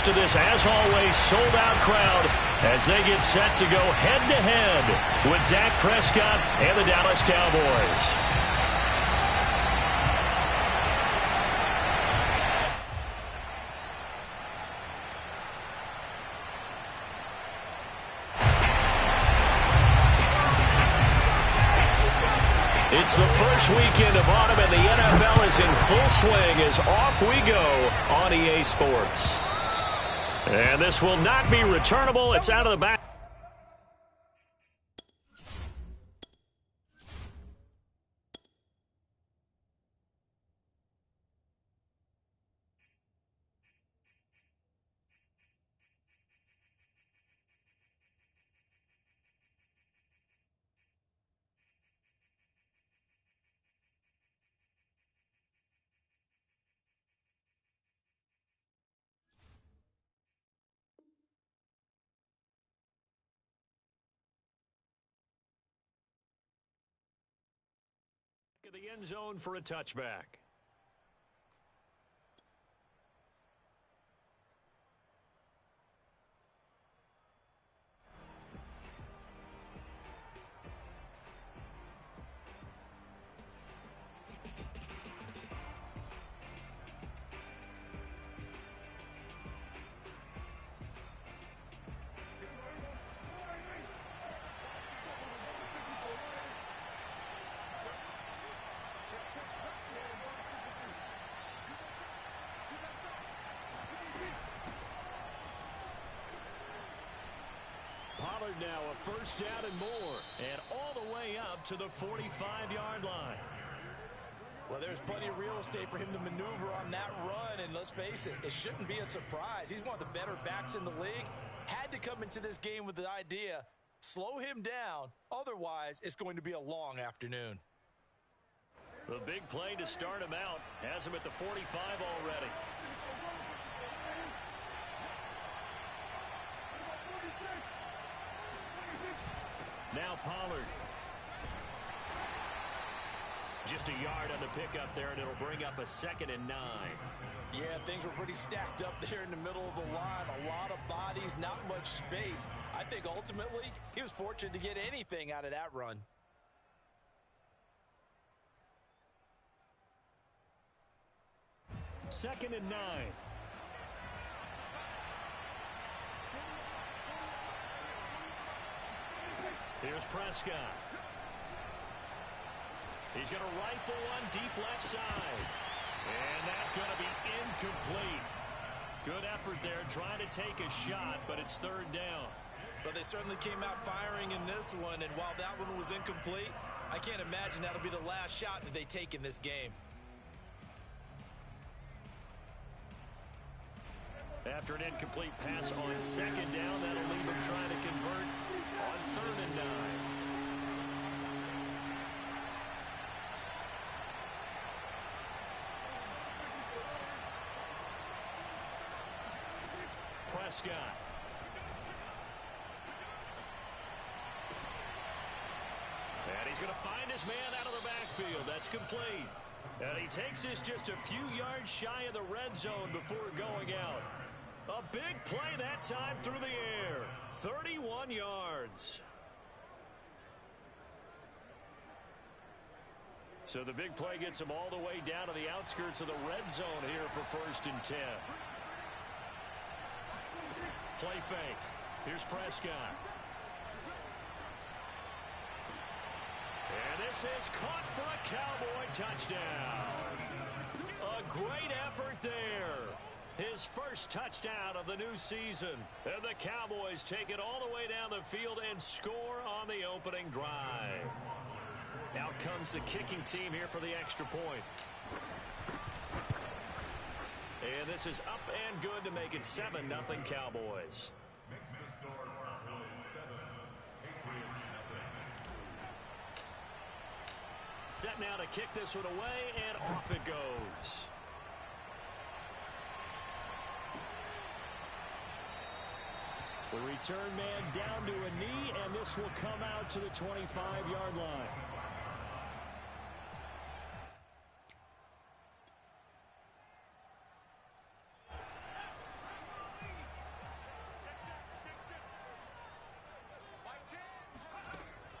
to this, as always, sold-out crowd as they get set to go head-to-head with Dak Prescott and the Dallas Cowboys. It's the first weekend of autumn, and the NFL is in full swing as off we go on EA Sports. And this will not be returnable. It's out of the back. The end zone for a touchback. Pollard now a first down and more, and all the way up to the 45-yard line. Well, there's plenty of real estate for him to maneuver on that run, and let's face it, it shouldn't be a surprise. He's one of the better backs in the league. Had to come into this game with the idea, slow him down, otherwise it's going to be a long afternoon. The big play to start him out has him at the 45 already. Now Pollard. Just a yard on the pickup there, and it'll bring up a 2nd and 9. Yeah, things were pretty stacked up there in the middle of the line. A lot of bodies, not much space. I think ultimately he was fortunate to get anything out of that run. Second and 9. Here's Prescott. He's going to rifle one deep left side. And that's going to be incomplete. Good effort there trying to take a shot, but it's 3rd down. But they certainly came out firing in this one, and while that one was incomplete, I can't imagine that'll be the last shot that they take in this game. After an incomplete pass on 2nd down, that'll leave him trying to convert on 3rd and 9. Prescott. And he's going to find his man out of the backfield. That's complete. And he takes this just a few yards shy of the red zone before going out. A big play that time through the air. 31 yards. So the big play gets him all the way down to the outskirts of the red zone here for 1st and 10. Play fake. Here's Prescott. And this is caught for a Cowboy touchdown. A great effort there. His first touchdown of the new season. And the Cowboys take it all the way down the field and score on the opening drive. Out comes the kicking team here for the extra point. And this is up and good to make it 7-0 Cowboys. Set now to kick this one away, and off it goes. The return man down to a knee, and this will come out to the 25-yard line.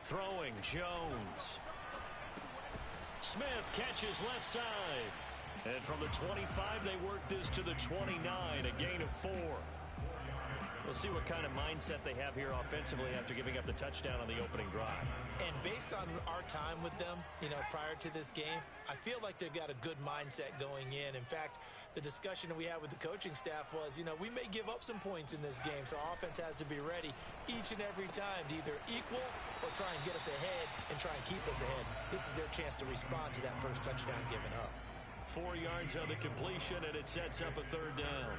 Throwing, Jones. Smith catches left side. And from the 25, they work this to the 29, a gain of 4. We'll see what kind of mindset they have here offensively after giving up the touchdown on the opening drive. And based on our time with them, prior to this game, I feel like they've got a good mindset going in. In fact, the discussion that we had with the coaching staff was, we may give up some points in this game, so our offense has to be ready each and every time to either equal or try and get us ahead and try and keep us ahead. This is their chance to respond to that first touchdown given up. 4 yards on the completion, and it sets up a third down.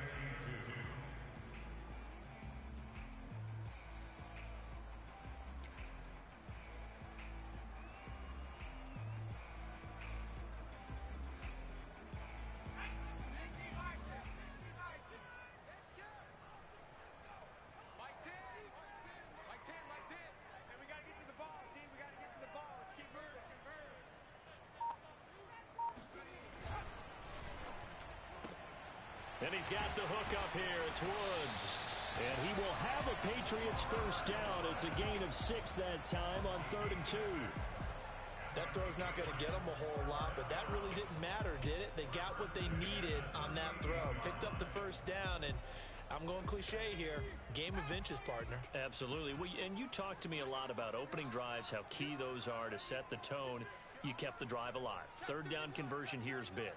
And he's got the hook up here. It's Woods. And he will have a Patriots first down. It's a gain of 6 that time on 3rd and 2. That throw's not going to get them a whole lot, but that really didn't matter, did it? They got what they needed on that throw. Picked up the first down, and I'm going cliche here. Game of inches, partner. Absolutely. And you talked to me a lot about opening drives, how key those are to set the tone. You kept the drive alive. 3rd down conversion here is big.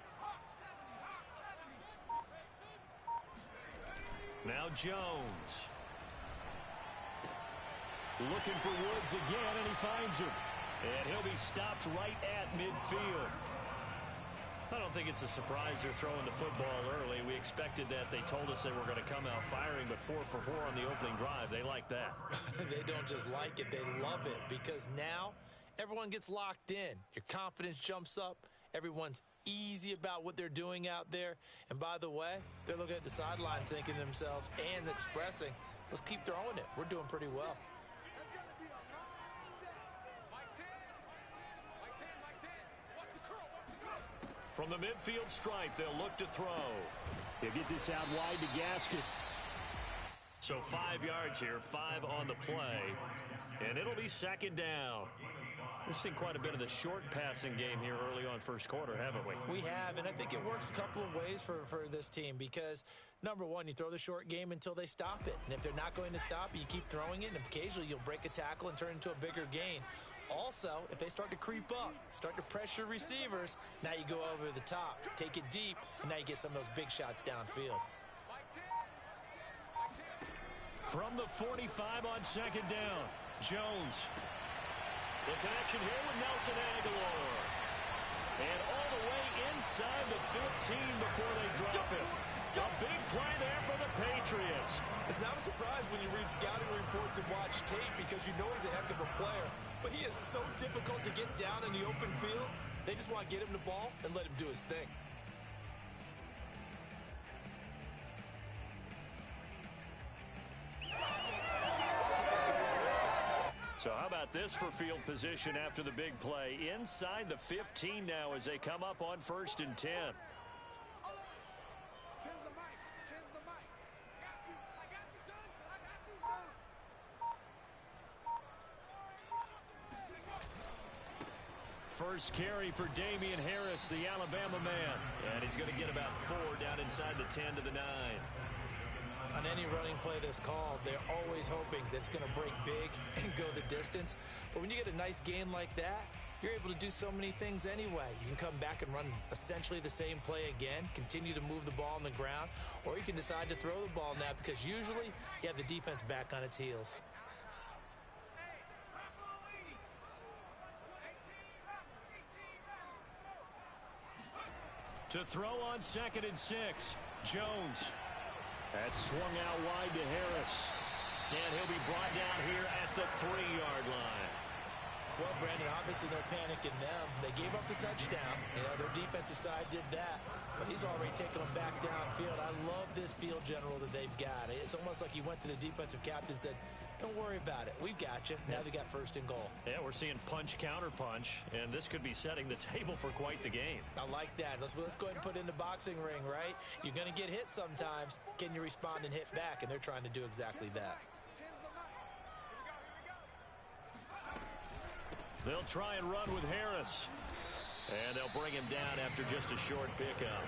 Now Jones. Looking for Woods again, and he finds him. And he'll be stopped right at midfield. I don't think it's a surprise they're throwing the football early. We expected that. They told us they were going to come out firing, but 4 for 4 on the opening drive. They like that. They don't just like it, they love it, because now everyone gets locked in. Your confidence jumps up. Everyone's easy about what they're doing out there. And by the way, they're looking at the sideline thinking to themselves and expressing, let's keep throwing it. We're doing pretty well. From the midfield stripe, they'll look to throw. He'll get this out wide to Gasket. So 5 yards here, 5 on the play. And it'll be 2nd down. We've seen quite a bit of the short passing game here early on first quarter, haven't we? We have, and I think it works a couple of ways for this team because, number one, you throw the short game until they stop it. And if they're not going to stop it, you keep throwing it, and occasionally you'll break a tackle and turn it into a bigger gain. Also, if they start to creep up, start to pressure receivers, now you go over the top, take it deep, and now you get some of those big shots downfield. From the 45 on 2nd down, Jones. The connection here with Nelson Aguilar. And all the way inside the 15 before they drop it. A big play there for the Patriots. It's not a surprise when you read scouting reports and watch tape because you know he's a heck of a player. But he is so difficult to get down in the open field. They just want to get him the ball and let him do his thing. So how about this for field position after the big play? Inside the 15 now as they come up on 1st and 10. First carry for Damian Harris, the Alabama man. And he's going to get about 4 down inside the 10 to the 9. On any running play that's called, they're always hoping that it's going to break big and go the distance. But when you get a nice gain like that, you're able to do so many things anyway. You can come back and run essentially the same play again, continue to move the ball on the ground, or you can decide to throw the ball now because usually you have the defense back on its heels. To throw on 2nd and 6, Jones. That's swung out wide to Harris. And he'll be brought down here at the 3-yard line. Well, Brandon, obviously no panic in them. They gave up the touchdown. Their defensive side did that. But he's already taken them back downfield. I love this field general that they've got. It's almost like he went to the defensive captain and said, don't worry about it. We've got you. Now they got 1st and goal. Yeah, we're seeing punch, counter punch, and this could be setting the table for quite the game. I like that. Let's go ahead and put it in the boxing ring, right? You're going to get hit sometimes. Can you respond and hit back? And they're trying to do exactly that. They'll try and run with Harris. And they'll bring him down after just a short pickup.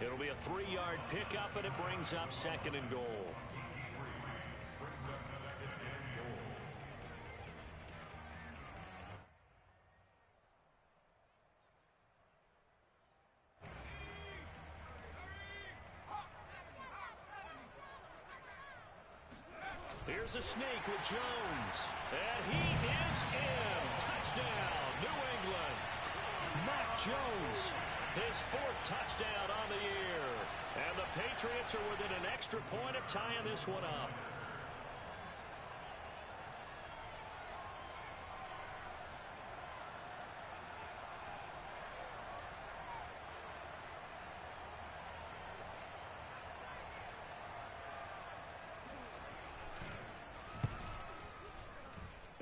It'll be a 3-yard pickup, and it brings up 2nd and goal. Here's a sneak with Jones. And he is in. Touchdown, New England. Mac Jones, his 4th touchdown on the year. And the Patriots are within an extra point of tying this one up.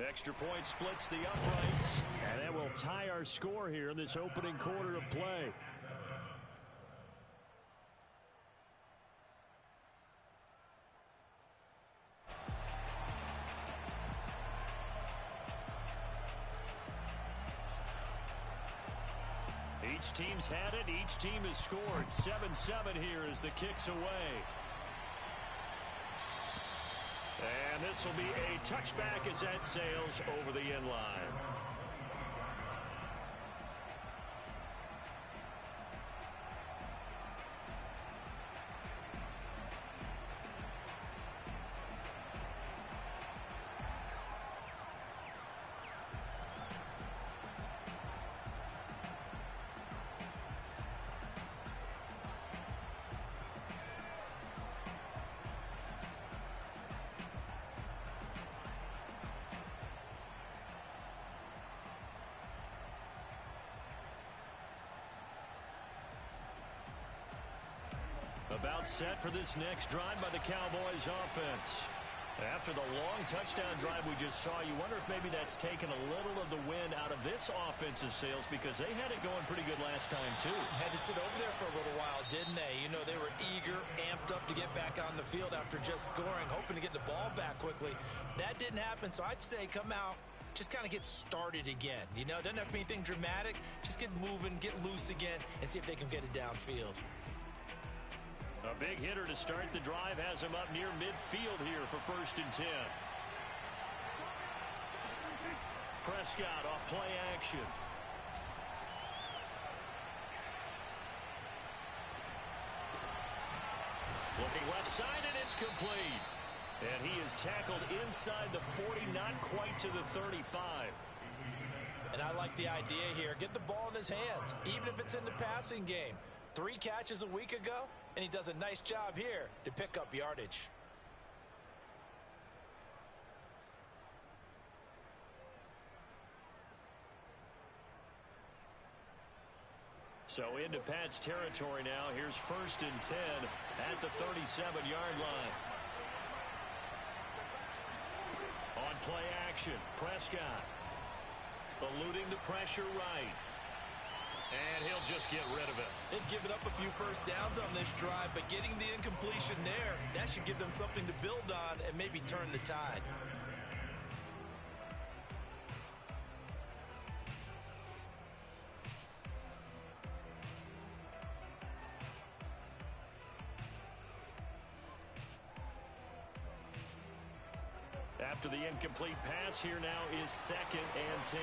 Extra point splits the uprights, and that will tie our score here in this opening quarter of play. Each team's had it. Each team has scored. 7-7 here as the kick's away. And this will be a touchback as that sails over the end line. About set for this next drive by the Cowboys offense. After the long touchdown drive we just saw, you wonder if maybe that's taken a little of the wind out of this offensive sails, because they had it going pretty good last time too. Had to sit over there for a little while, didn't they? You know, they were eager, amped up to get back on the field after just scoring, hoping to get the ball back quickly. That didn't happen, so I'd say come out, just kind of get started again. You know, doesn't have to be anything dramatic. Just get moving, get loose again, and see if they can get it downfield. A big hitter to start the drive has him up near midfield here for 1st and 10. Prescott off play action. Looking left side, and it's complete. And he is tackled inside the 40, not quite to the 35. And I like the idea here. Get the ball in his hands, even if it's in the passing game. 3 catches a week ago, and he does a nice job here to pick up yardage. So into Pat's territory now. Here's 1st and 10 at the 37-yard line. On play action, Prescott eluding the pressure right. And he'll just get rid of it. They've given up a few first downs on this drive, but getting the incompletion there, that should give them something to build on and maybe turn the tide. After the incomplete pass, here now is 2nd and 10.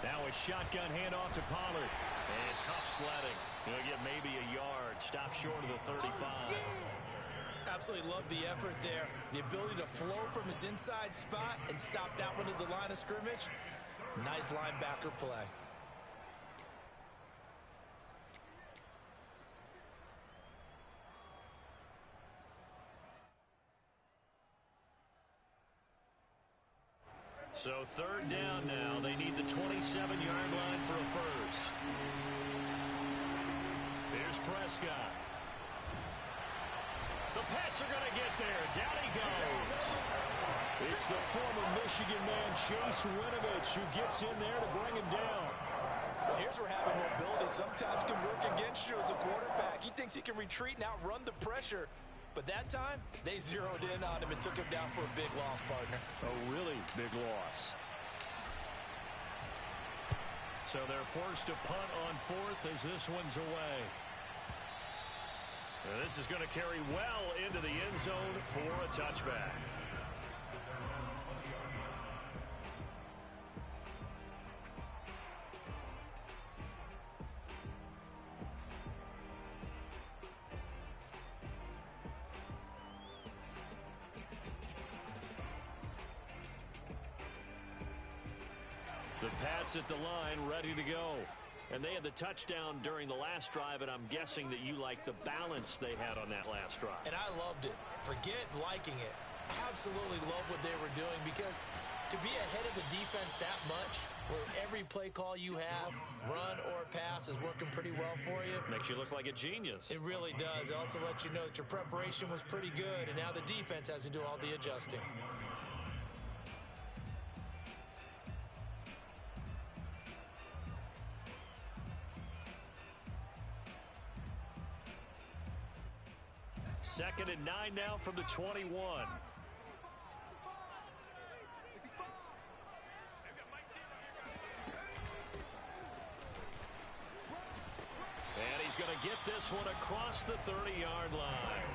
Now a shotgun handoff to Pollard. And tough sledding. He'll get maybe a yard. Stop short of the 35. Absolutely love the effort there. The ability to flow from his inside spot and stop that one at the line of scrimmage. Nice linebacker play. So 3rd down now. They need the 27-yard line for a first. Here's Prescott. The Pats are going to get there. Down he goes. It's the former Michigan man, Chase Winovich, who gets in there to bring him down. Well, here's where having mobility sometimes can work against you as a quarterback. He thinks he can retreat and outrun the pressure. But that time, they zeroed in on him and took him down for a big loss, partner. A really big loss. So they're forced to punt on fourth as this one's away. And this is going to carry well into the end zone for a touchback. The Pats at the line, ready to go. And they had the touchdown during the last drive, and I'm guessing that you like the balance they had on that last drive. And I loved it. Forget liking it. Absolutely love what they were doing, because to be ahead of the defense that much, where every play call you have, run or pass, is working pretty well for you. Makes you look like a genius. It really does. It also lets you know that your preparation was pretty good, and now the defense has to do all the adjusting. Second and 9 now from the 21. And he's going to get this one across the 30-yard line.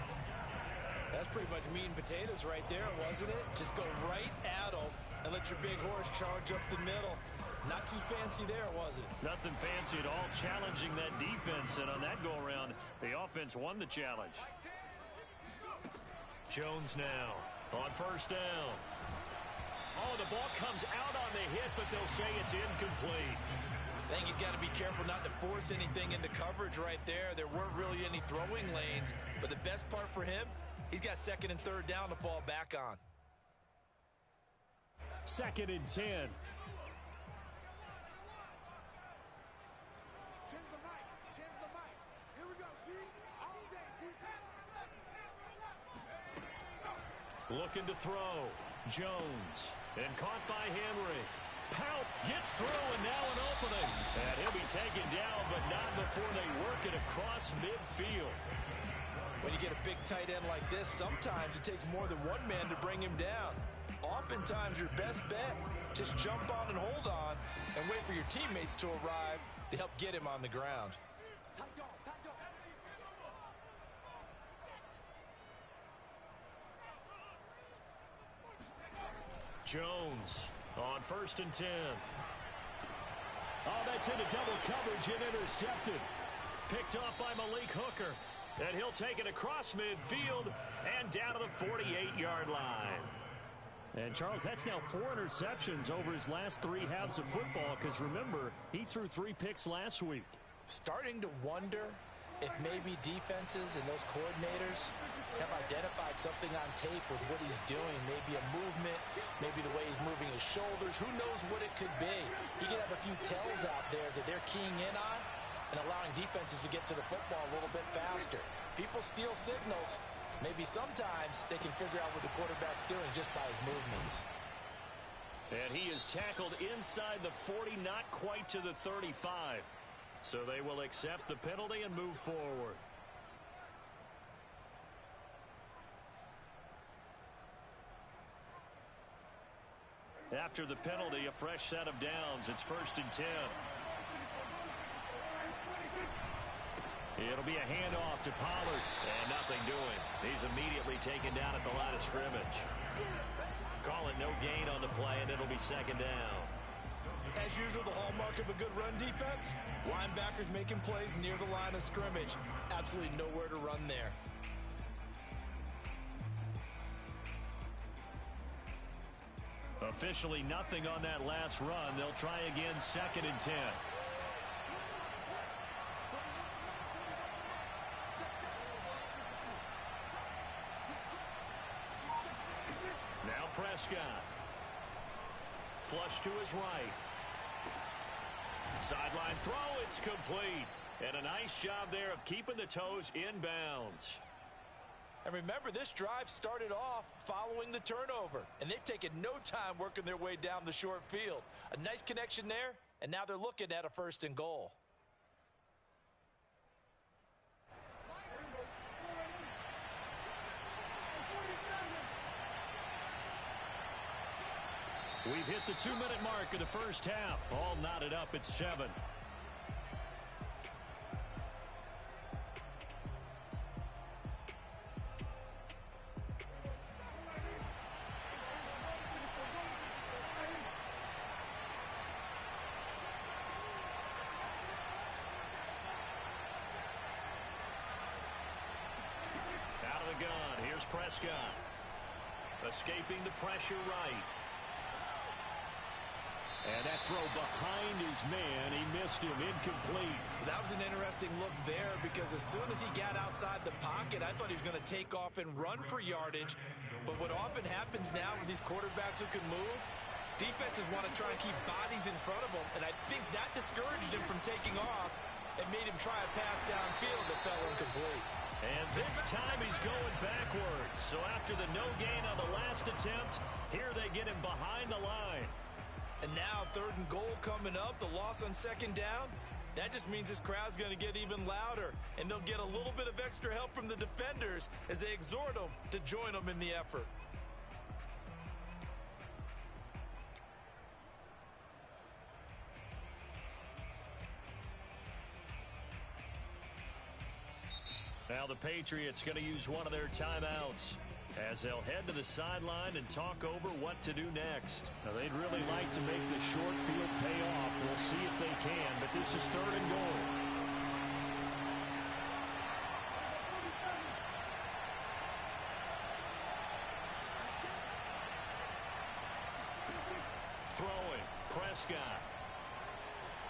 That's pretty much meat and potatoes right there, wasn't it? Just go right at them and let your big horse charge up the middle. Not too fancy there, was it? Nothing fancy at all, challenging that defense. And on that go-around, the offense won the challenge. Jones now on first down. Oh, the ball comes out on the hit, but they'll say it's incomplete. I think he's got to be careful not to force anything into coverage right there. There weren't really any throwing lanes, but the best part for him, he's got second and third down to fall back on. Second and 10. Looking to throw. Jones. And caught by Henry. Pout gets through, and now an opening. And he'll be taken down, but not before they work it across midfield. When you get a big tight end like this, sometimes it takes more than one man to bring him down. Oftentimes, your best bet, just jump on and hold on and wait for your teammates to arrive to help get him on the ground. Jones on first and 10. Oh, that's into double coverage and intercepted. Picked off by Malik Hooker. And he'll take it across midfield and down to the 48-yard line. And, Charles, that's now 4 interceptions over his last 3 halves of football, because, remember, he threw 3 picks last week. Starting to wonder if maybe defenses and those coordinators have identified something on tape with what he's doing. Maybe a movement, maybe the way he's moving his shoulders. Who knows what it could be? He could have a few tells out there that they're keying in on and allowing defenses to get to the football a little bit faster. People steal signals. Maybe sometimes they can figure out what the quarterback's doing just by his movements. And he is tackled inside the 40, not quite to the 35. So they will accept the penalty and move forward. After the penalty, a fresh set of downs. It's first and 10. It'll be a handoff to Pollard. And nothing doing. He's immediately taken down at the line of scrimmage. Call it no gain on the play, and it'll be second down. As usual, the hallmark of a good run defense, linebackers making plays near the line of scrimmage. Absolutely nowhere to run there. Officially nothing on that last run. They'll try again, second and 10. Now Prescott. Flush to his right. Sideline throw, it's complete. And a nice job there of keeping the toes inbounds. And remember, this drive started off following the turnover, and they've taken no time working their way down the short field. A nice connection there, and now they're looking at a first and goal. We've hit the 2-minute mark of the first half. All knotted up at 7. Out of the gun, here's Prescott. Escaping the pressure right. And that throw behind his man, he missed him, incomplete. That was an interesting look there because as soon as he got outside the pocket, I thought he was going to take off and run for yardage. But what often happens now with these quarterbacks who can move, defenses want to try and keep bodies in front of them. And I think that discouraged him from taking off and made him try a pass downfield that fell incomplete. And this time he's going backwards. So after the no gain on the last attempt, here they get him behind the line. And now 3rd and goal coming up, the loss on 2nd down. That just means this crowd's going to get even louder. And they'll get a little bit of extra help from the defenders as they exhort them to join them in the effort. Now the Patriots going to use one of their timeouts as they'll head to the sideline and talk over what to do next. Now they'd really like to make the short field pay off. We'll see if they can, but this is 3rd and goal. Throwing, Prescott.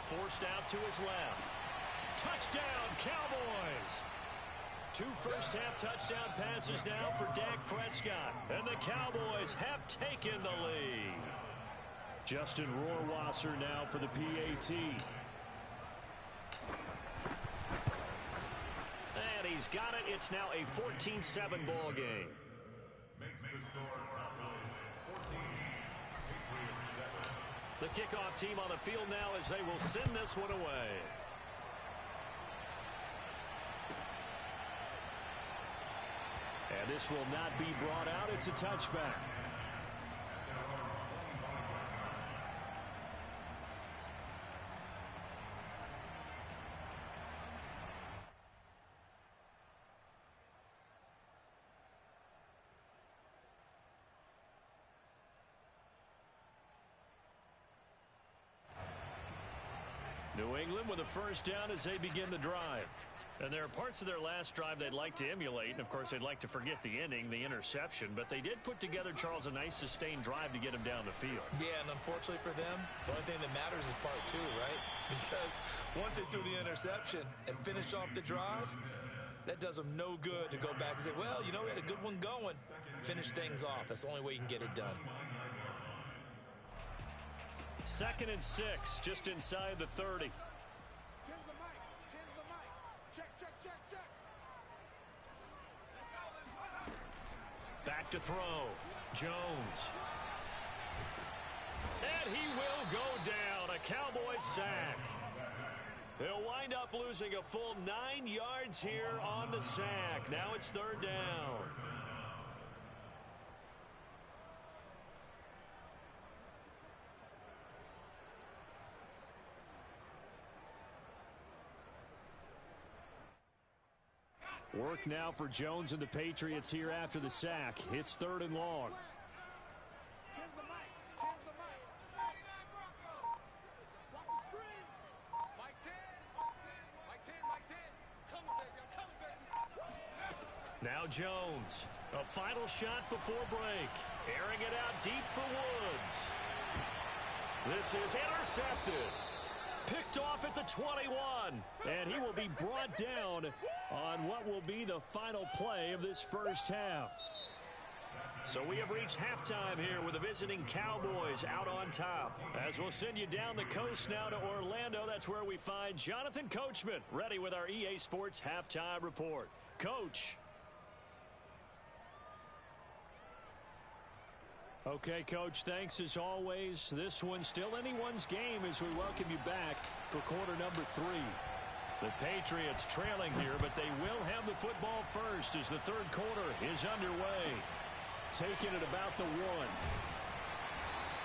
Forced out to his left. Touchdown, Cowboys! 2 first-half touchdown passes now for Dak Prescott. And the Cowboys have taken the lead. Justin Rohrwasser now for the PAT. And he's got it. It's now a 14-7 ball game. The kickoff team on the field now as they will send this one away. And this will not be brought out. It's a touchback. New England with a first down as they begin the drive. And there are parts of their last drive they'd like to emulate. And, of course, they'd like to forget the ending, the interception. But they did put together, Charles, a nice sustained drive to get him down the field. Yeah, and unfortunately for them, the only thing that matters is part 2, right? Because once they threw the interception and finished off the drive, that does them no good to go back and say, well, you know, we had a good one going. Finish things off. That's the only way you can get it done. 2nd and 6, just inside the 30. Back to throw. Jones. And he will go down. A Cowboys sack. He'll wind up losing a full 9 yards here on the sack. Now it's 3rd down. Work now for Jones and the Patriots here after the sack. It's 3rd and long. Now Jones. A final shot before break. Airing it out deep for Woods. This is intercepted. Picked off at the 21. And he will be brought down on what will be the final play of this first half. So we have reached halftime here with the visiting Cowboys out on top. As we'll send you down the coast now to Orlando, that's where we find Jonathan Coachman ready with our EA Sports Halftime Report. Coach. Okay, Coach, thanks as always. This one's still anyone's game as we welcome you back for quarter number 3. The Patriots trailing here, but they will have the football first as the third quarter is underway. Taking it about the 1.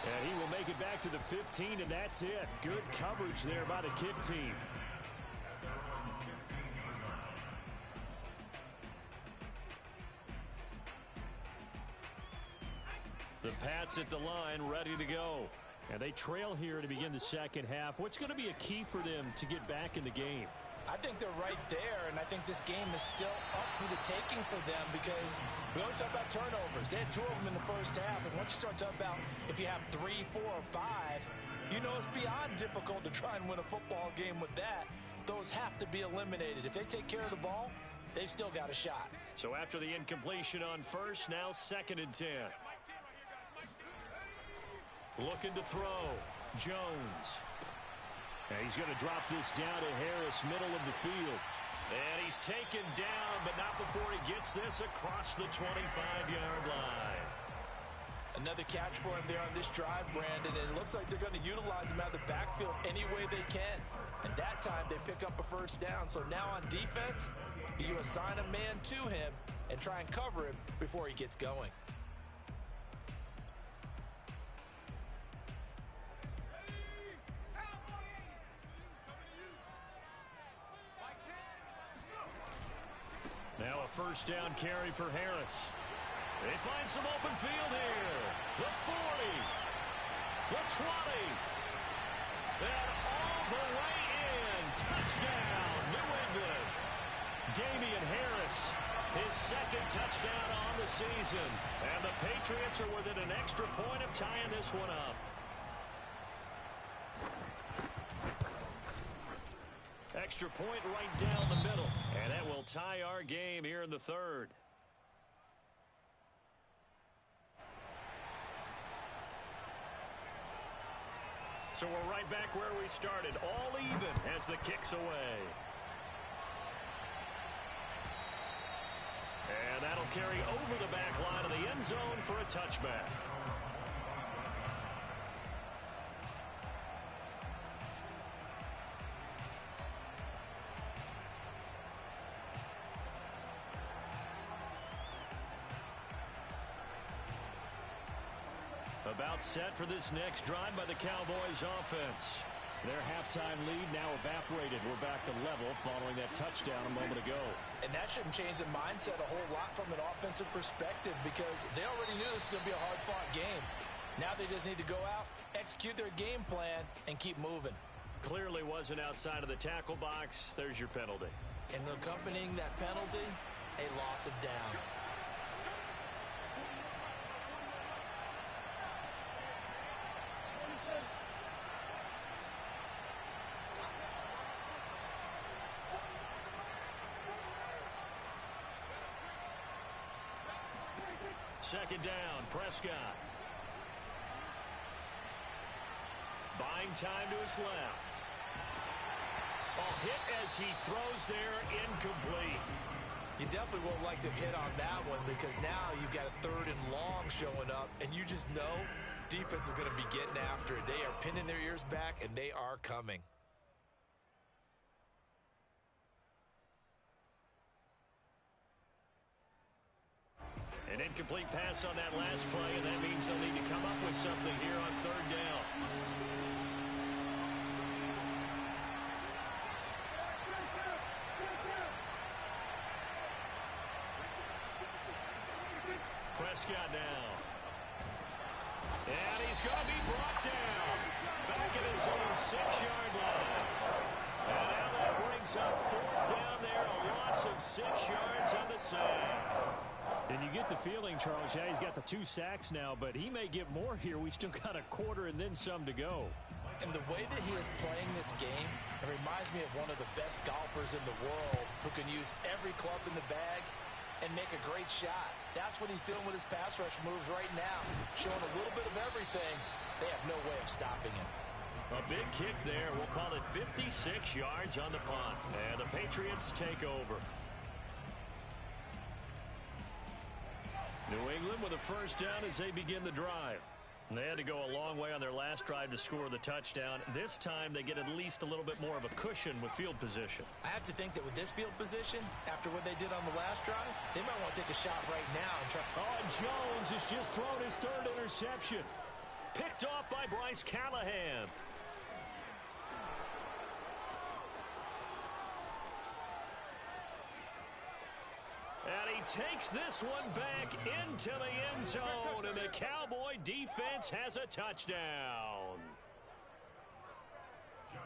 And he will make it back to the 15, and that's it. Good coverage there by the kick team. The Pats at the line, ready to go. And they trail here to begin the second half. What's going to be a key for them to get back in the game? I think they're right there, and I think this game is still up for the taking for them because we always talk about turnovers. They had 2 of them in the first half, and once you start talking about if you have 3, 4, or 5, you know it's beyond difficult to try and win a football game with that. Those have to be eliminated. If they take care of the ball, they've still got a shot. So after the incompletion on first, now 2nd and 10. Looking to throw. Jones. And he's going to drop this down to Harris, middle of the field. And he's taken down, but not before he gets this across the 25-yard line. Another catch for him there on this drive, Brandon, and it looks like they're going to utilize him out of the backfield any way they can. And that time they pick up a first down. So now on defense, do you assign a man to him and try and cover him before he gets going? Now a first down carry for Harris. They find some open field here. The 40. The 20. And all the way in. Touchdown, New England. Damian Harris, his 2nd touchdown on the season. And the Patriots are within an extra point of tying this one up. Extra point right down the middle. And that will tie our game here in the 3rd. So we're right back where we started. All even as the kick's away. And that'll carry over the back line of the end zone for a touchback. About set for this next drive by the Cowboys offense. Their halftime lead now evaporated. We're back to level following that touchdown a moment ago. And that shouldn't change the mindset a whole lot from an offensive perspective because they already knew this was going to be a hard-fought game. Now they just need to go out, execute their game plan, and keep moving. Clearly wasn't outside of the tackle box. There's your penalty. And accompanying that penalty, a loss of down. Second down, Prescott. Buying time to his left. A hit as he throws there, incomplete. You definitely won't like to hit on that one because now you've got a 3rd and long showing up, and you just know defense is going to be getting after it. They are pinning their ears back, and they are coming. An incomplete pass on that last play, and that means they'll need to come up with something here on 3rd down. Prescott now. And he's going to be brought down. Back at his own 6-yard line. And now that brings up 4th down there. A loss of 6 yards on the sack. And you get the feeling, Charles, yeah, he's got the 2 sacks now, but he may get more here. We still got a quarter and then some to go. And the way that he is playing this game, it reminds me of one of the best golfers in the world who can use every club in the bag and make a great shot. That's what he's doing with his pass rush moves right now, showing a little bit of everything. They have no way of stopping him. A big kick there. We'll call it 56 yards on the punt. And the Patriots take over. New England with a first down as they begin the drive. And they had to go a long way on their last drive to score the touchdown. This time they get at least a little bit more of a cushion with field position. I have to think that with this field position, after what they did on the last drive, they might want to take a shot right now and try. Oh, and Jones has just thrown his 3rd interception. Picked off by Bryce Callahan. And he takes this one back into the end zone, and the Cowboy defense has a touchdown.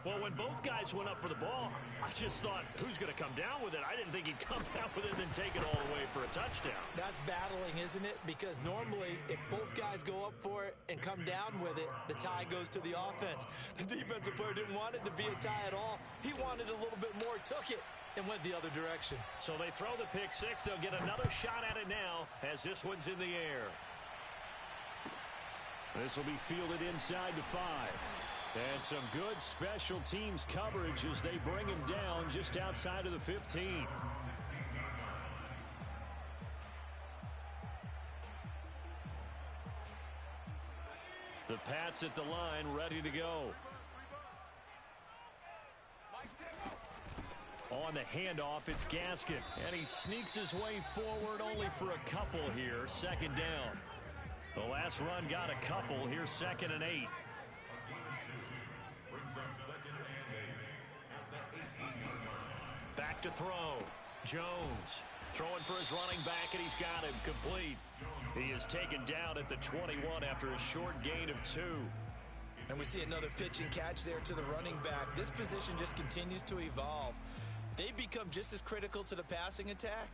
Well, when both guys went up for the ball, I just thought, who's going to come down with it? I didn't think he'd come down with it and then take it all the way for a touchdown. That's battling, isn't it? Because normally, if both guys go up for it and come down with it, the tie goes to the offense. The defensive player didn't want it to be a tie at all. He wanted a little bit more, took it, and went the other direction. So they throw the pick six. They'll get another shot at it now as this one's in the air. This will be fielded inside the 5. And some good special teams coverage as they bring him down just outside of the 15. The Pats at the line, ready to go. On the handoff, it's Gaskin. And he sneaks his way forward only for a couple here. Second down. The last run got a couple. Here's 2nd and 8. Back to throw. Jones throwing for his running back, and he's got him complete. He is taken down at the 21 after a short gain of 2. And we see another pitch and catch there to the running back. This position just continues to evolve. They become just as critical to the passing attack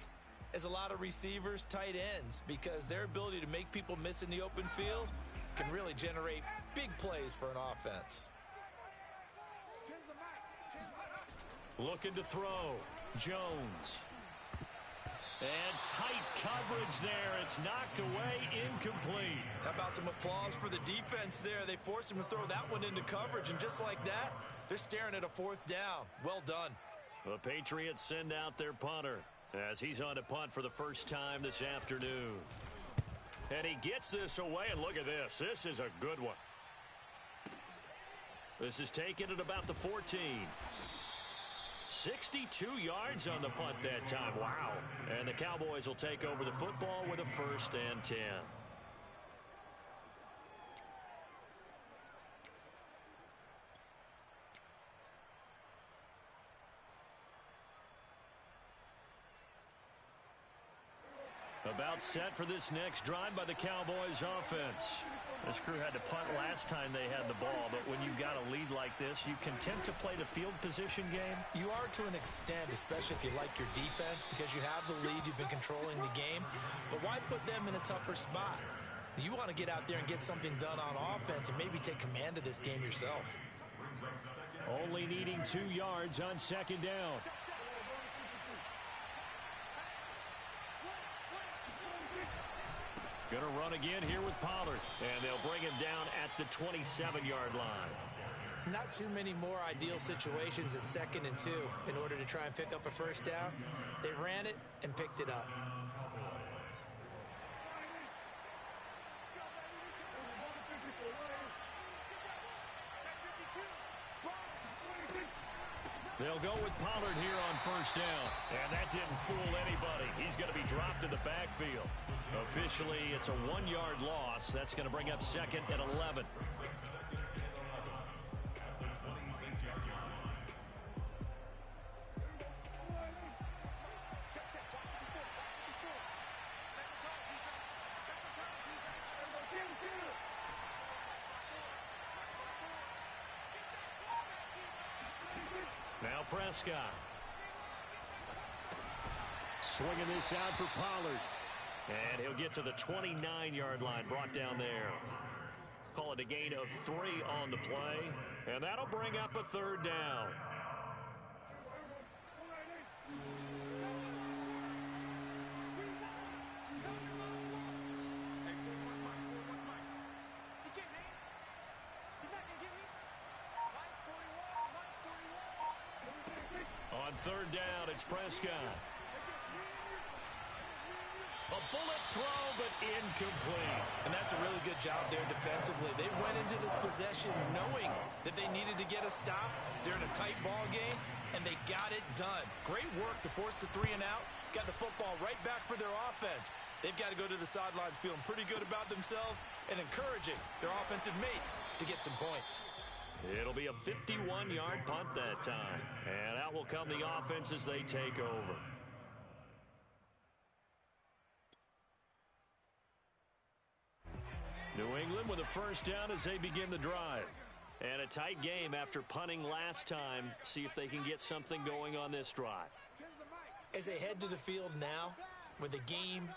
as a lot of receivers, tight ends, because their ability to make people miss in the open field can really generate big plays for an offense. Looking to throw. Jones. And tight coverage there. It's knocked away, incomplete. How about some applause for the defense there? They forced him to throw that one into coverage, and just like that, they're staring at a 4th down. Well done. The Patriots send out their punter as he's on to punt for the first time this afternoon. And he gets this away, and look at this. This is a good one. This is taken at about the 14. 62 yards on the punt that time. Wow. And the Cowboys will take over the football with a 1st and 10. About set for this next drive by the Cowboys offense. This crew had to punt last time they had the ball, but when you've got a lead like this, you content to play the field position game? You are to an extent, especially if you like your defense, because you have the lead, you've been controlling the game. But why put them in a tougher spot? You want to get out there and get something done on offense and maybe take command of this game yourself. Only needing 2 yards on 2nd down. Going to run again here with Pollard. And they'll bring him down at the 27-yard line. Not too many more ideal situations at 2nd and 2 in order to try and pick up a 1st down. They ran it and picked it up. They'll go with Pollard here on 1st down. And that didn't fool anybody. He's going to be dropped in the backfield. Officially, it's a 1-yard loss. That's going to bring up 2nd and 11. Now Prescott. Swinging this out for Pollard. And he'll get to the 29-yard line, brought down there. Call it a gain of 3 on the play. And that'll bring up a 3rd down. On 3rd down, it's Prescott. A bullet throw, but incomplete. And that's a really good job there defensively. They went into this possession knowing that they needed to get a stop. They're in a tight ball game, and they got it done. Great work to force the 3 and out, got the football right back for their offense. They've got to go to the sidelines feeling pretty good about themselves and encouraging their offensive mates to get some points. It'll be a 51-yard punt that time. And out will come the offense as they take over. New England with a first down as they begin the drive. And a tight game after punting last time. See if they can get something going on this drive. As they head to the field now, with the game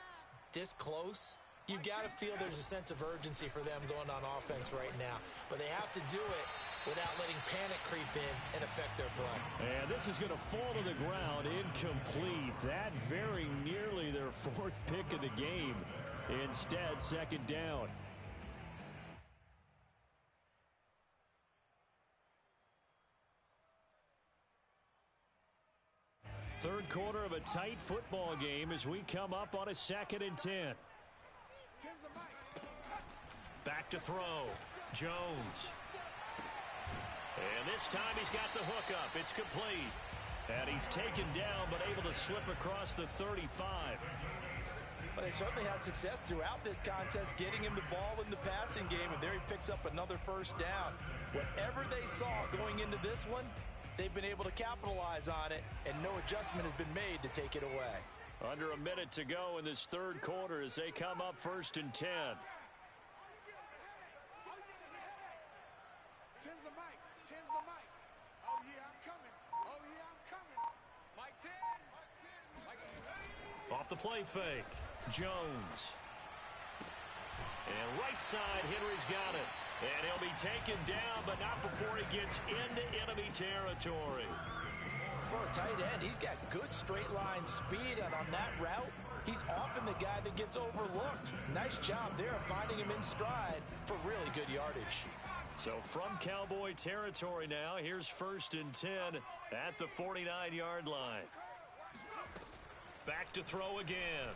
this close, you've got to feel there's a sense of urgency for them going on offense right now. But they have to do it without letting panic creep in and affect their play. And this is going to fall to the ground incomplete. That very nearly their fourth pick of the game. Instead, second down. Third quarter of a tight football game as we come up on a 2nd and 10. Back to throw. Jones. And this time he's got the hook up. It's complete. And he's taken down but able to slip across the 35. But they certainly had success throughout this contest getting him the ball in the passing game, and there he picks up another first down. Whatever they saw going into this one, they've been able to capitalize on it, and no adjustment has been made to take it away. Under a minute to go in this third quarter as they come up 1st and 10. Off the play fake. Jones. And right side, Henry's got it. And he'll be taken down, but not before he gets into enemy territory. For a tight end, he's got good straight line speed, and on that route, he's often the guy that gets overlooked. Nice job there of finding him in stride for really good yardage. So from Cowboy territory now, here's 1st and 10 at the 49-yard line. Back to throw again.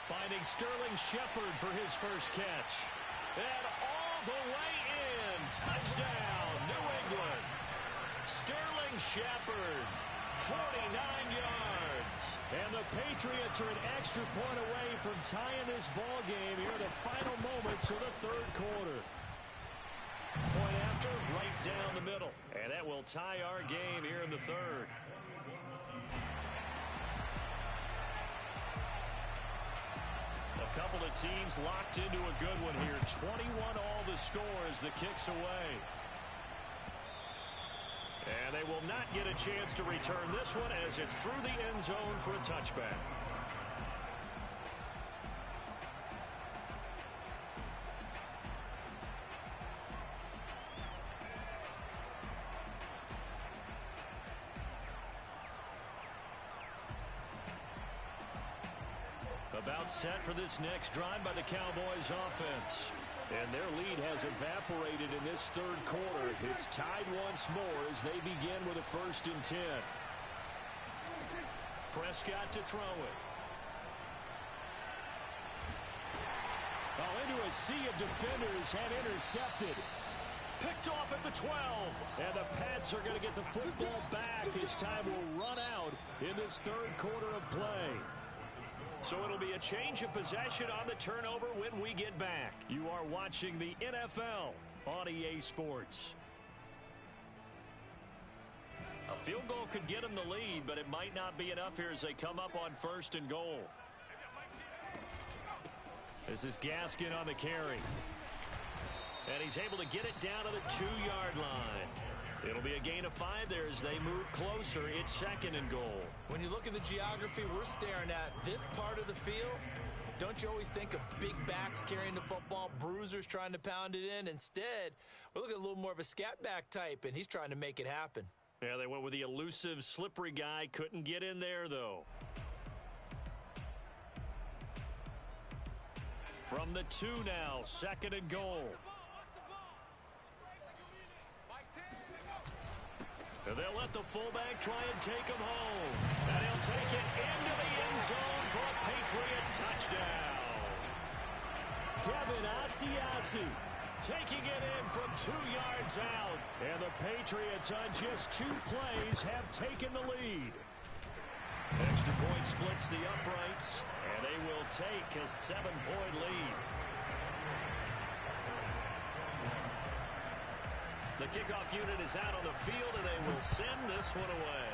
Finding Sterling Shepard for his first catch. And all the way in. Touchdown, New England. Sterling Shepard, 49 yards. And the Patriots are an extra point away from tying this ball game here in the final moments of the third quarter. Point after, right down the middle. And that will tie our game here in the third. A couple of teams locked into a good one here. 21 all the score as the kick's away. And they will not get a chance to return this one as it's through the end zone for a touchback. About set for this next drive by the Cowboys offense. And their lead has evaporated in this third quarter. It's tied once more as they begin with a 1st and 10. Prescott to throw it. Into a sea of defenders and intercepted. Picked off at the 12. And the Pats are going to get the football back as time will run out in this third quarter of play. So it'll be a change of possession on the turnover when we get back. You are watching the NFL on EA Sports. A field goal could get them the lead, but it might not be enough here as they come up on 1st and goal. This is Gaskin on the carry. And he's able to get it down to the 2-yard line. It'll be a gain of 5 there as they move closer. It's 2nd and goal. When you look at the geography we're staring at, this part of the field, don't you always think of big backs carrying the football, bruisers trying to pound it in? Instead, we're looking at a little more of a scat back type, and he's trying to make it happen. Yeah, they went with the elusive, slippery guy. Couldn't get in there, though. From the 2 now, 2nd and goal. And they'll let the fullback try and take him home. And he'll take it into the end zone for a Patriot touchdown. Devin Asiasi taking it in from 2 yards out. And the Patriots on just 2 plays have taken the lead. It splits the uprights, and they will take a 7-point lead. The kickoff unit is out on the field, and they will send this one away.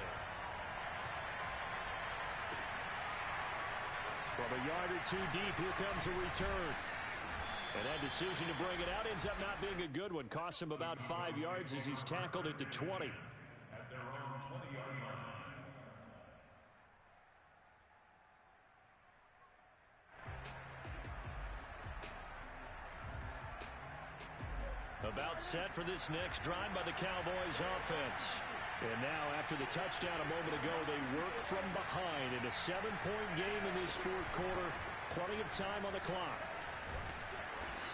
From a yard or two deep, here comes a return. And that decision to bring it out ends up not being a good one. Costs him about 5 yards as he's tackled at the 20. About set for this next drive by the Cowboys offense. And now, after the touchdown a moment ago, they work from behind in a 7-point game in this fourth quarter. Plenty of time on the clock.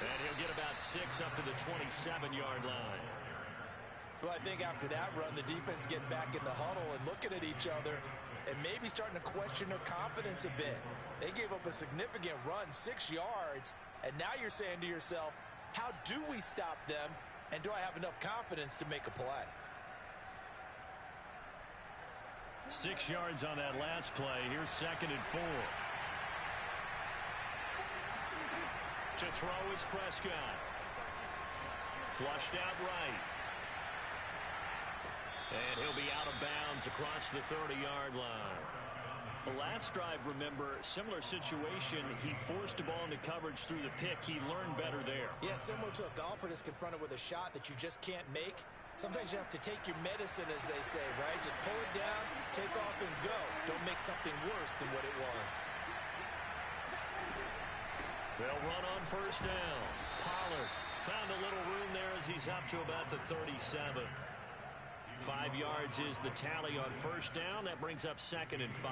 And he'll get about 6 up to the 27-yard line. Well, I think after that run, the defense getting back in the huddle and looking at each other and maybe starting to question their confidence a bit. They gave up a significant run, 6 yards, and now you're saying to yourself, how do we stop them, and do I have enough confidence to make a play? 6 yards on that last play. Here's 2nd and 4. To throw is Prescott. Flushed out right. And he'll be out of bounds across the 30-yard line. The last drive, remember, similar situation. He forced the ball into coverage through the pick. He learned better there. Yeah, similar to a golfer that's confronted with a shot that you just can't make. Sometimes you have to take your medicine, as they say, right? Just pull it down, take off, and go. Don't make something worse than what it was. They'll run on first down. Pollard found a little room there as he's up to about the 37. 5 yards is the tally on first down. That brings up 2nd and 5.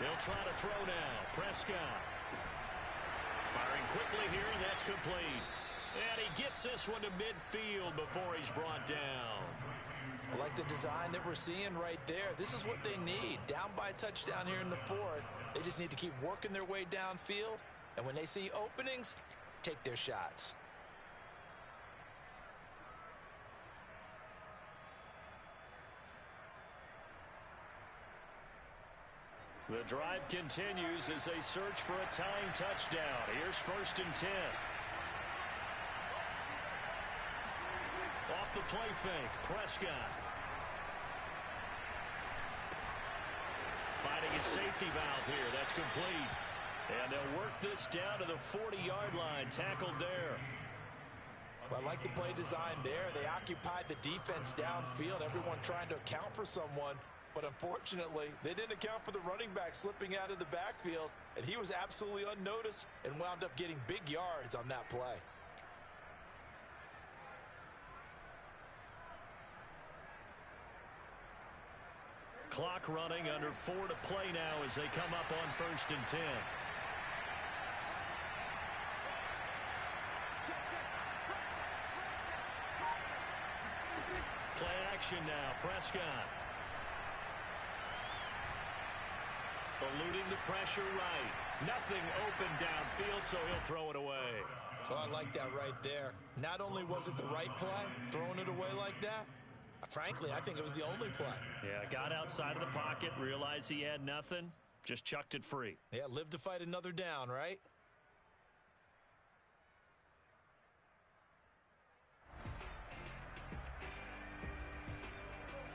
They'll try to throw now. Prescott firing quickly here, and that's complete. And he gets this one to midfield before he's brought down. I like the design that we're seeing right there. This is what they need. Down by a touchdown here in the 4th. They just need to keep working their way downfield. And when they see openings, take their shots. The drive continues as they search for a tying touchdown. Here's 1st and 10. Off the play fake, Prescott. Finding his safety valve here. That's complete. And they'll work this down to the 40-yard line. Tackled there. Well, I like the play design there. They occupied the defense downfield. Everyone trying to account for someone. But unfortunately, they didn't account for the running back slipping out of the backfield. And he was absolutely unnoticed and wound up getting big yards on that play. Clock running, under 4 to play now as they come up on 1st and 10. Play action now, Prescott. Eluding the pressure right. Nothing open downfield, so he'll throw it away. Oh, I like that right there. Not only was it the right play, throwing it away like that, frankly, I think it was the only play. Yeah, got outside of the pocket, realized he had nothing, just chucked it free. Yeah, live to fight another down, right?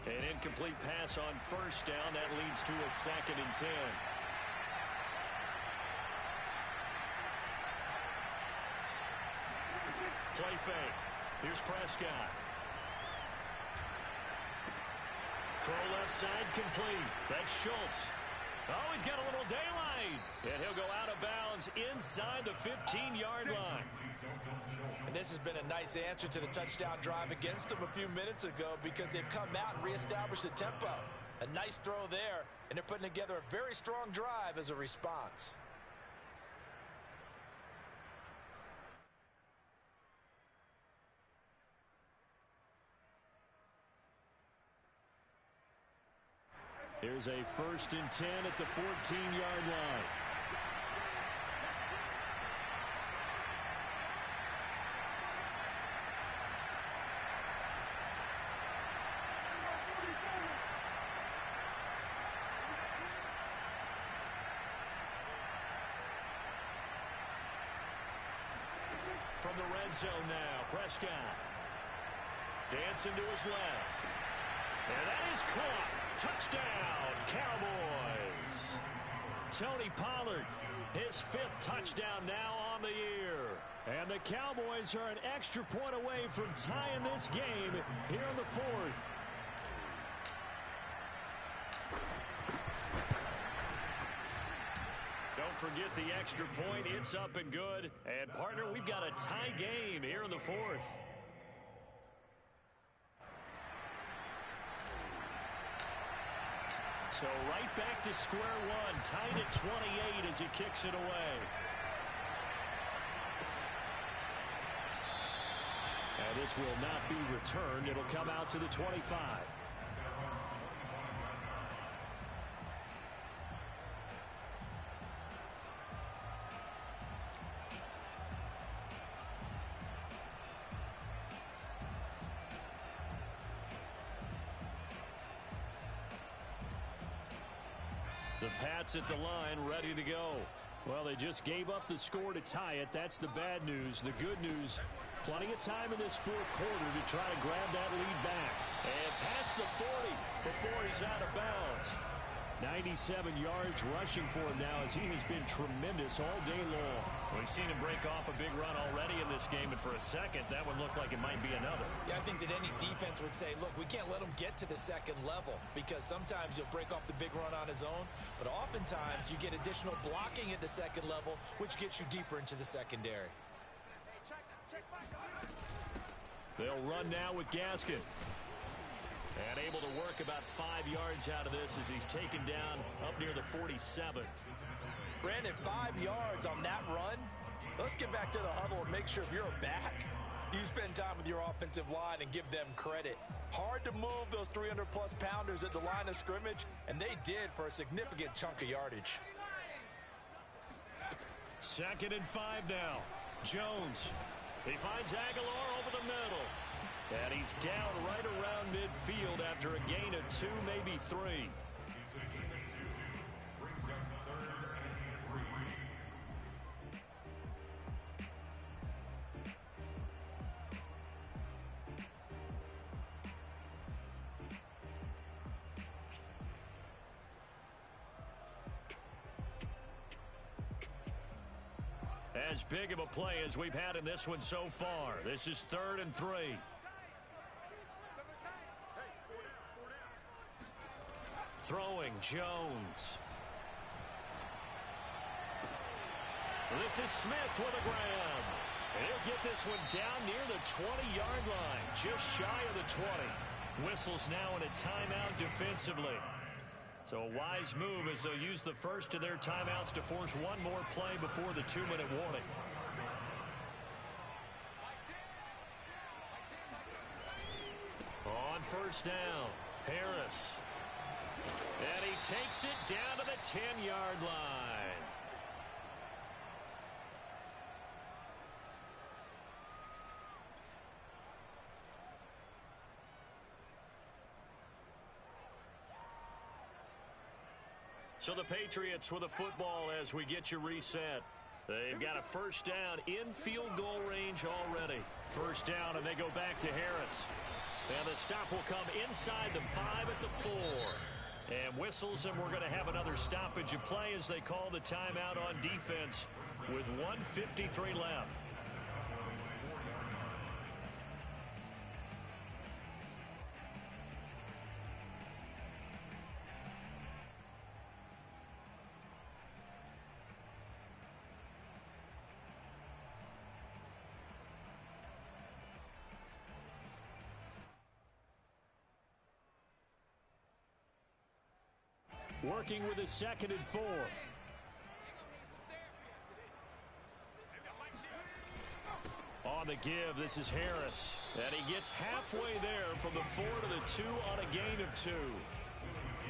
An incomplete pass on first down. That leads to a 2nd and 10. Play fake. Here's Prescott. Throw left side complete. That's Schultz. Oh, he's got a little daylight. And he'll go out of bounds inside the 15-yard line. And this has been a nice answer to the touchdown drive against them a few minutes ago because they've come out and reestablished the tempo. A nice throw there, and they're putting together a very strong drive as a response. Here's a 1st and 10 at the 14-yard line. from the red zone now. Prescott. Dancing to his left. And that is caught. Touchdown, Cowboys. Tony Pollard, his 5th touchdown now on the year. And the Cowboys are an extra point away from tying this game here in the 4th. Don't forget the extra point. It's up and good. And, partner, we've got a tie game here in the 4th. So right back to square one. Tied at 28 as he kicks it away. And this will not be returned. It'll come out to the 25. The Pats at the line, ready to go. Well, they just gave up the score to tie it. That's the bad news. The good news, plenty of time in this 4th quarter to try to grab that lead back. And past the 40 before he's out of bounds. 97 yards rushing for him now as he has been tremendous all day long. We've seen him break off a big run already in this game, and for a second, that one looked like it might be another. Yeah, I think that any defense would say, look, we can't let him get to the 2nd level because sometimes he'll break off the big run on his own, but oftentimes you get additional blocking at the 2nd level, which gets you deeper into the secondary. They'll run now with Gaskin. And able to work about 5 yards out of this as he's taken down up near the 47. Brandon, 5 yards on that run. Let's get back to the huddle and make sure if you're a back, you spend time with your offensive line and give them credit. Hard to move those 300-plus pounders at the line of scrimmage, and they did for a significant chunk of yardage. 2nd and 5 now. Jones. He finds Aguilar over the middle. And he's down right around midfield after a gain of 2, maybe 3. As big of a play as we've had in this one so far. This is 3rd and 3. Throwing, Jones. This is Smith with a grab. He'll get this one down near the 20-yard line, just shy of the 20. Whistles now in a timeout defensively. So a wise move as they'll use the first of their timeouts to force one more play before the 2-minute warning. On 1st down, Harris. And he takes it down to the 10-yard line. So the Patriots with a football as we get you reset. They've got a 1st down in field goal range already. 1st down, and they go back to Harris. And the stop will come inside the 5 at the 4. And whistles, and we're going to have another stoppage of play as they call the timeout on defense with 1:53 left. Working with a 2nd and 4. On the give, this is Harris. And he gets halfway there from the 4 to the 2 on a gain of 2.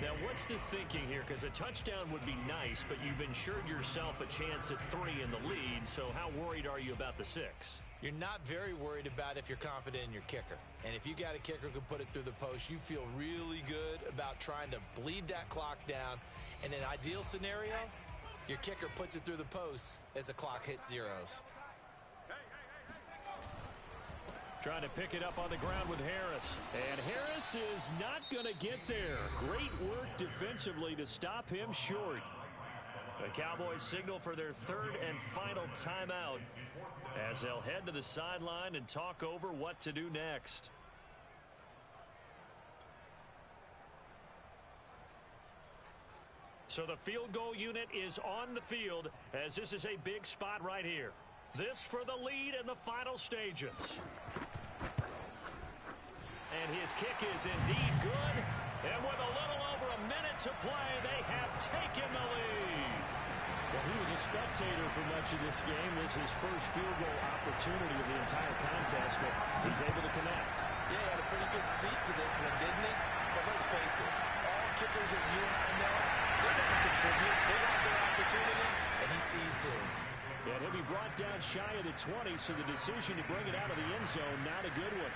Now, what's the thinking here? Because a touchdown would be nice, but you've ensured yourself a chance at 3 in the lead, so how worried are you about the 6? You're not very worried about if you're confident in your kicker. And if you got a kicker who can put it through the post, you feel really good about trying to bleed that clock down. In an ideal scenario, your kicker puts it through the post as the clock hits zeros. Trying to pick it up on the ground with Harris. And Harris is not going to get there. Great work defensively to stop him short. The Cowboys signal for their third and final timeout as they'll head to the sideline and talk over what to do next. So the field goal unit is on the field as this is a big spot right here. This for the lead in the final stages. And his kick is indeed good. And with a little over a minute to play, they have taken the lead. Well, he was a spectator for much of this game. This is his first field goal opportunity of the entire contest, but he's able to connect. Yeah, he had a pretty good seat to this one, didn't he? But let's face it, all kickers that you and I know, they want to contribute. They want their opportunity, and he seized his. And he'll be brought down shy of the 20, so the decision to bring it out of the end zone, not a good one.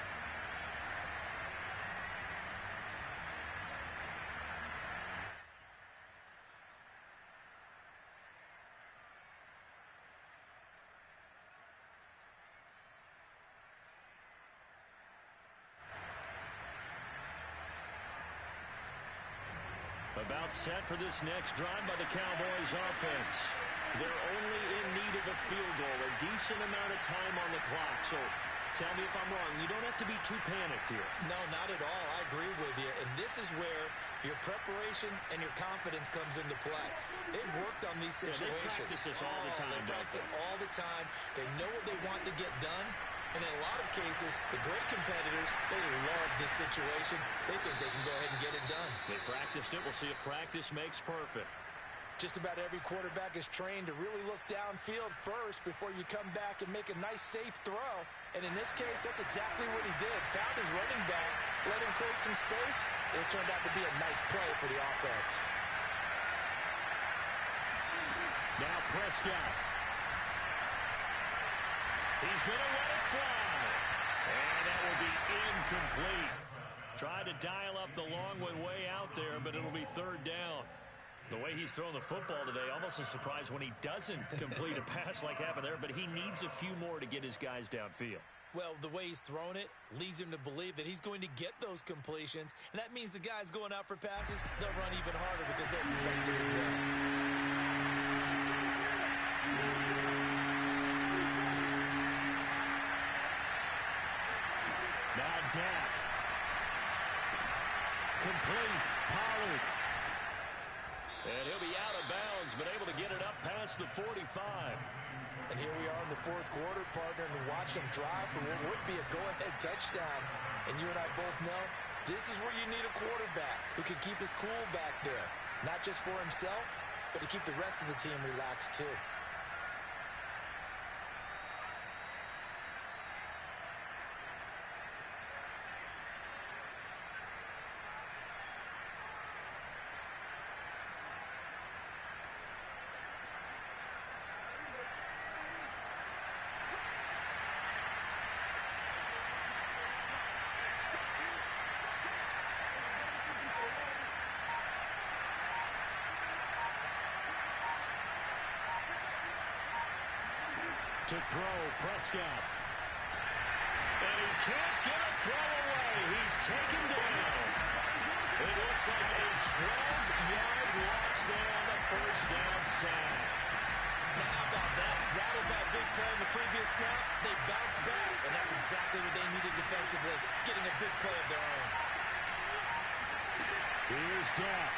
About set for this next drive by the Cowboys offense. They're only in need of a field goal, a decent amount of time on the clock. So tell me if I'm wrong. You don't have to be too panicked here. No, not at all. I agree with you. And this is where your preparation and your confidence comes into play. They've worked on these situations. They practice this all the time. They practice it all the time. They know what they want to get done. And in a lot of cases, the great competitors, they love this situation. They think they can go ahead and get it done. They practiced it. We'll see if practice makes perfect. Just about every quarterback is trained to really look downfield first before you come back and make a nice, safe throw. And in this case, that's exactly what he did. Found his running back, let him create some space, and it turned out to be a nice play for the offense. Now Prescott. He's going to let it fly. And that will be incomplete. Tried to dial up the long way out there, but it'll be third down. The way he's throwing the football today, almost a surprise when he doesn't complete a pass like happened there, but he needs a few more to get his guys downfield. Well, the way he's thrown it leads him to believe that he's going to get those completions, and that means the guys going out for passes, they'll run even harder because they expect it as well. Now Dak. Complete. Pollard. And he'll be out of bounds, but able to get it up past the 45. And here we are in the fourth quarter, partner, and watch them drive for what would be a go-ahead touchdown. And you and I both know this is where you need a quarterback who can keep his cool back there. Not just for himself, but to keep the rest of the team relaxed too. To throw, Prescott. And he can't get a throw away. He's taken down. It looks like a 12-yard loss there on the first down sack. Now how about that? Rattled by a big play in the previous snap, they bounce back, and that's exactly what they needed defensively, getting a big play of their own. Here's Dak.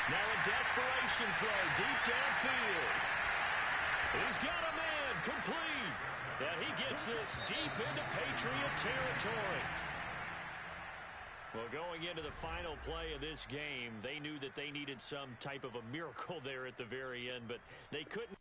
Now a desperation throw deep downfield. He's got a man complete. And he gets this deep into Patriot territory. Well, going into the final play of this game, they knew that they needed some type of a miracle there at the very end, but they couldn't.